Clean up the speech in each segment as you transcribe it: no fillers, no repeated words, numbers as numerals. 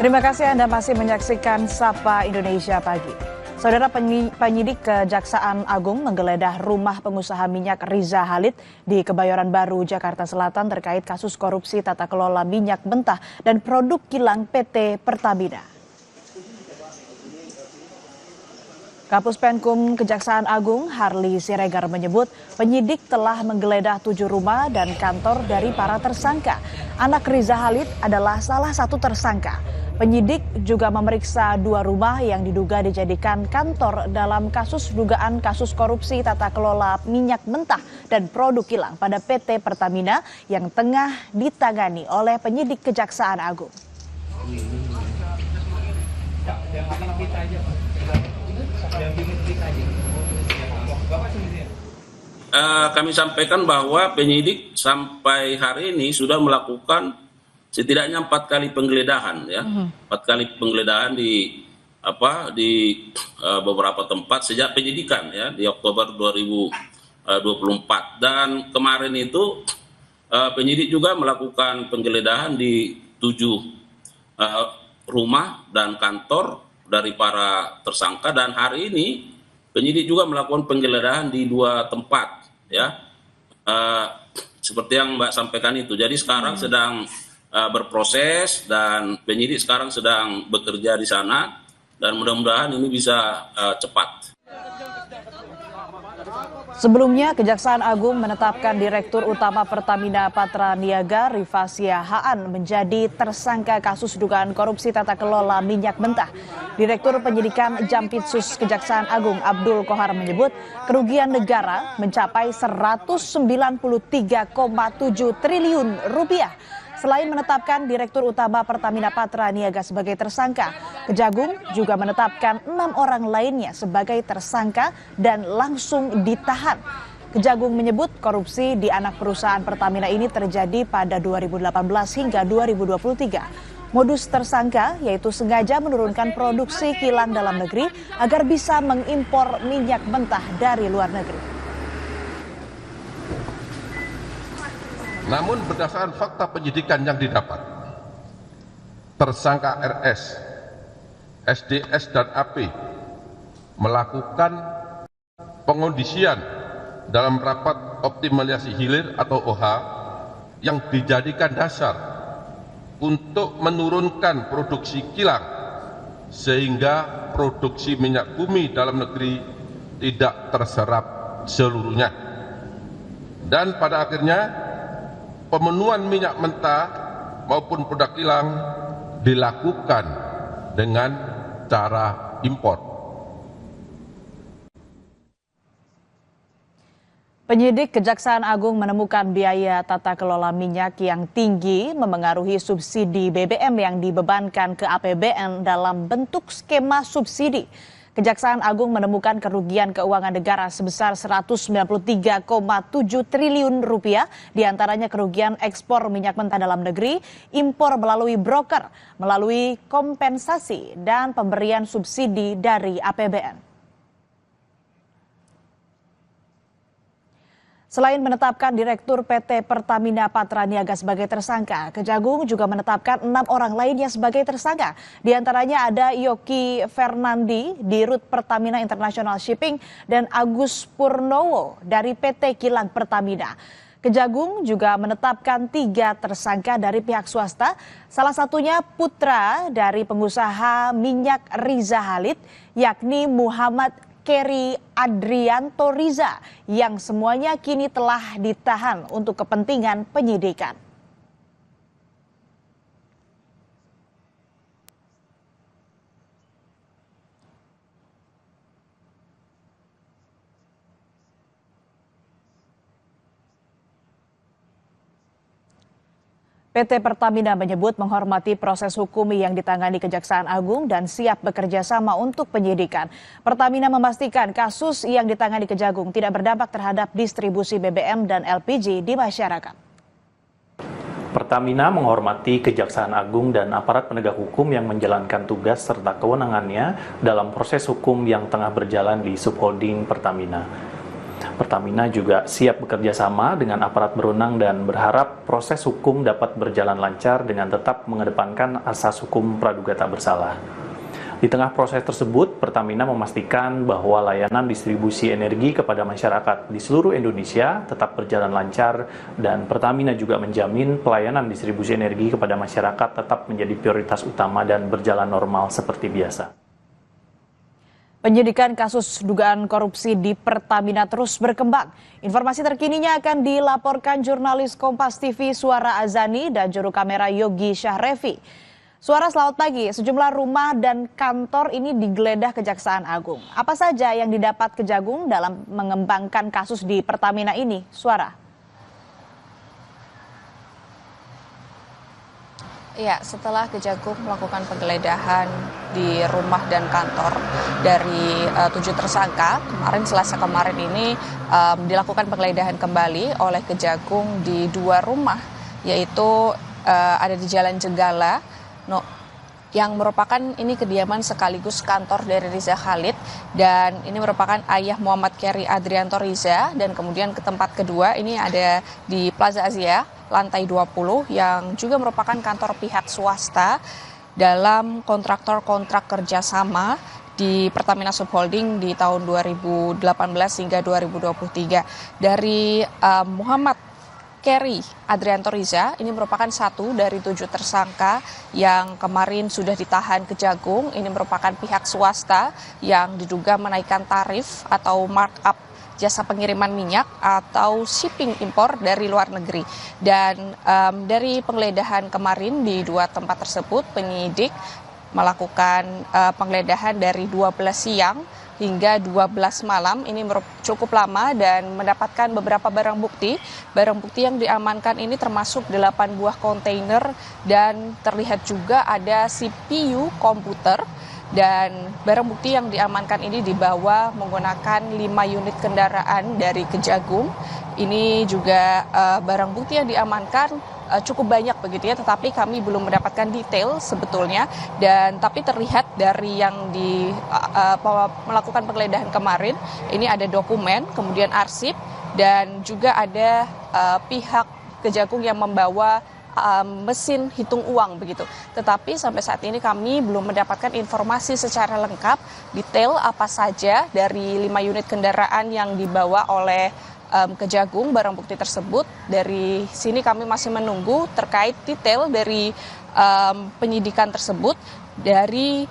Terima kasih Anda masih menyaksikan Sapa Indonesia Pagi. Saudara, penyidik Kejaksaan Agung menggeledah rumah pengusaha minyak Riza Khalid di Kebayoran Baru, Jakarta Selatan terkait kasus korupsi tata kelola minyak mentah dan produk kilang PT Pertamina. Kapus Penkum Kejaksaan Agung Harli Siregar menyebut penyidik telah menggeledah 7 rumah dan kantor dari para tersangka. Anak Riza Khalid adalah salah satu tersangka. Penyidik juga memeriksa 2 rumah yang diduga dijadikan kantor dalam kasus dugaan kasus korupsi tata kelola minyak mentah dan produk kilang pada PT Pertamina yang tengah ditangani oleh penyidik Kejaksaan Agung. Kami sampaikan bahwa penyidik sampai hari ini sudah melakukan setidaknya 4 kali penggeledahan, ya, 4 kali penggeledahan di beberapa tempat sejak penyidikan, ya, di Oktober 2024 dan kemarin itu penyidik juga melakukan penggeledahan di 7 rumah dan kantor dari para tersangka, dan hari ini penyidik juga melakukan penggeledahan di 2 tempat, ya, seperti yang Mbak sampaikan itu. Jadi sekarang sedang berproses dan penyidik sekarang sedang bekerja di sana dan mudah-mudahan ini bisa cepat. Sebelumnya, Kejaksaan Agung menetapkan Direktur Utama Pertamina Patraniaga Rifasia Haan menjadi tersangka kasus dugaan korupsi tata kelola minyak mentah. Direktur Penyidikan Jampitsus Kejaksaan Agung Abdul Kohar menyebut kerugian negara mencapai 193,7 triliun rupiah. Selain menetapkan Direktur Utama Pertamina Patraniaga sebagai tersangka, Kejagung juga menetapkan 6 orang lainnya sebagai tersangka dan langsung ditahan. Kejagung menyebut korupsi di anak perusahaan Pertamina ini terjadi pada 2018 hingga 2023. Modus tersangka yaitu sengaja menurunkan produksi kilang dalam negeri agar bisa mengimpor minyak mentah dari luar negeri. Namun berdasarkan fakta penyidikan yang didapat, tersangka RS, SDS dan AP melakukan pengondisian dalam rapat optimalisasi hilir atau OH yang dijadikan dasar untuk menurunkan produksi kilang sehingga produksi minyak bumi dalam negeri tidak terserap seluruhnya. Dan pada akhirnya pemenuhan minyak mentah maupun produk kilang dilakukan dengan cara impor. Penyidik Kejaksaan Agung menemukan biaya tata kelola minyak yang tinggi memengaruhi subsidi BBM yang dibebankan ke APBN dalam bentuk skema subsidi. Kejaksaan Agung menemukan kerugian keuangan negara sebesar 193,7 triliun rupiah, diantaranya kerugian ekspor minyak mentah dalam negeri, impor melalui broker, melalui kompensasi, dan pemberian subsidi dari APBN. Selain menetapkan Direktur PT Pertamina Patraniaga sebagai tersangka, Kejagung juga menetapkan 6 orang lainnya sebagai tersangka. Di antaranya ada Yoki Fernandi di Rut Pertamina International Shipping dan Agus Purnowo dari PT Kilang Pertamina. Kejagung juga menetapkan 3 tersangka dari pihak swasta, salah satunya putra dari pengusaha minyak Riza Khalid, yakni Muhammad Keri Adrianto Riza, yang semuanya kini telah ditahan untuk kepentingan penyidikan. PT Pertamina menyebut menghormati proses hukum yang ditangani Kejaksaan Agung dan siap bekerja sama untuk penyidikan. Pertamina memastikan kasus yang ditangani Kejagung tidak berdampak terhadap distribusi BBM dan LPG di masyarakat. Pertamina menghormati Kejaksaan Agung dan aparat penegak hukum yang menjalankan tugas serta kewenangannya dalam proses hukum yang tengah berjalan di subholding Pertamina. Pertamina juga siap bekerja sama dengan aparat berwenang dan berharap proses hukum dapat berjalan lancar dengan tetap mengedepankan asas hukum praduga tak bersalah. Di tengah proses tersebut, Pertamina memastikan bahwa layanan distribusi energi kepada masyarakat di seluruh Indonesia tetap berjalan lancar dan Pertamina juga menjamin pelayanan distribusi energi kepada masyarakat tetap menjadi prioritas utama dan berjalan normal seperti biasa. Penyidikan kasus dugaan korupsi di Pertamina terus berkembang. Informasi terkininya akan dilaporkan jurnalis Kompas TV Suara Azani dan juru kamera Yogi Syahrevi. Suara, selamat pagi. Sejumlah rumah dan kantor ini digeledah Kejaksaan Agung. Apa saja yang didapat Kejagung dalam mengembangkan kasus di Pertamina ini? Suara. Ya, setelah Kejagung melakukan penggeledahan di rumah dan kantor dari 7 tersangka, kemarin Selasa kemarin ini dilakukan penggeledahan kembali oleh Kejagung di 2 rumah, yaitu ada di Jalan Jenggala, yang merupakan ini kediaman sekaligus kantor dari Riza Khalid, dan ini merupakan ayah Muhammad Keri Adrianto Riza, dan kemudian ke tempat kedua ini ada di Plaza Asia lantai 20 yang juga merupakan kantor pihak swasta dalam kontraktor-kontrak kerjasama di Pertamina Subholding di tahun 2018 hingga 2023. Dari Muhammad Keri Adrianto Riza ini merupakan satu dari 7 tersangka yang kemarin sudah ditahan Kejagung. Ini merupakan pihak swasta yang diduga menaikkan tarif atau markup jasa pengiriman minyak atau shipping impor dari luar negeri. Dan dari penggeledahan kemarin di 2 tempat tersebut, penyidik melakukan penggeledahan dari 12 siang hingga 12 malam. Ini cukup lama dan mendapatkan beberapa barang bukti. Barang bukti yang diamankan ini termasuk 8 buah kontainer dan terlihat juga ada CPU komputer. Dan barang bukti yang diamankan ini dibawa menggunakan 5 unit kendaraan dari Kejagung. Ini juga barang bukti yang diamankan cukup banyak begitu ya, tetapi kami belum mendapatkan detail sebetulnya. Dan tapi terlihat dari yang melakukan penggeledahan kemarin, ini ada dokumen, kemudian arsip, dan juga ada pihak Kejagung yang membawa mesin hitung uang begitu. Tetapi sampai saat ini kami belum mendapatkan informasi secara lengkap detail apa saja dari 5 unit kendaraan yang dibawa oleh Kejagung barang bukti tersebut. Dari sini kami masih menunggu terkait detail dari penyidikan tersebut. Dari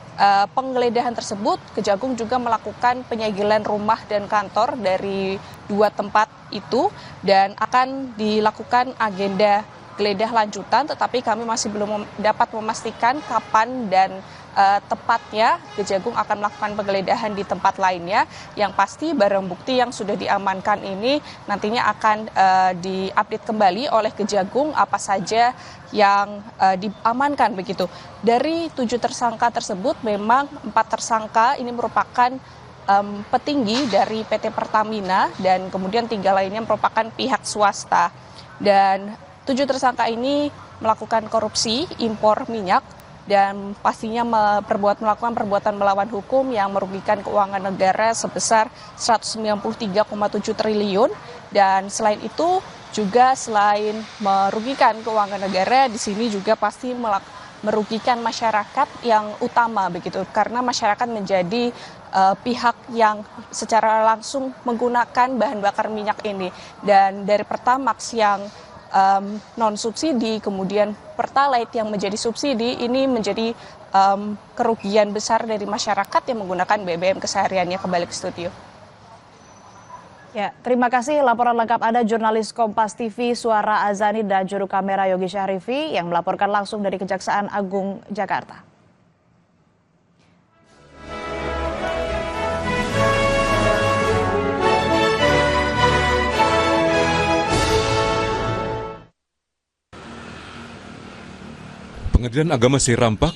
penggeledahan tersebut, Kejagung juga melakukan penyegelan rumah dan kantor dari 2 tempat itu dan akan dilakukan agenda geledah lanjutan, tetapi kami masih belum dapat memastikan kapan dan tepatnya Kejagung akan melakukan penggeledahan di tempat lainnya. Yang pasti barang bukti yang sudah diamankan ini nantinya akan diupdate kembali oleh Kejagung apa saja yang diamankan begitu. Dari 7 tersangka tersebut memang 4 tersangka ini merupakan petinggi dari PT Pertamina dan kemudian 3 lainnya merupakan pihak swasta. Dan 7 tersangka ini melakukan korupsi impor minyak dan pastinya melakukan perbuatan melawan hukum yang merugikan keuangan negara sebesar 193,7 triliun. Dan selain itu juga selain merugikan keuangan negara, di sini juga pasti merugikan masyarakat yang utama begitu, karena masyarakat menjadi pihak yang secara langsung menggunakan bahan bakar minyak ini. Dan dari Pertamax yang non subsidi, kemudian Pertalite yang menjadi subsidi, ini menjadi kerugian besar dari masyarakat yang menggunakan BBM kesehariannya. Kembali ke studio. Ya, terima kasih laporan lengkap Anda jurnalis Kompas TV Suara Azani dan juru kamera Yogi Syahrevi yang melaporkan langsung dari Kejaksaan Agung Jakarta. Pengadilan Agama Serampak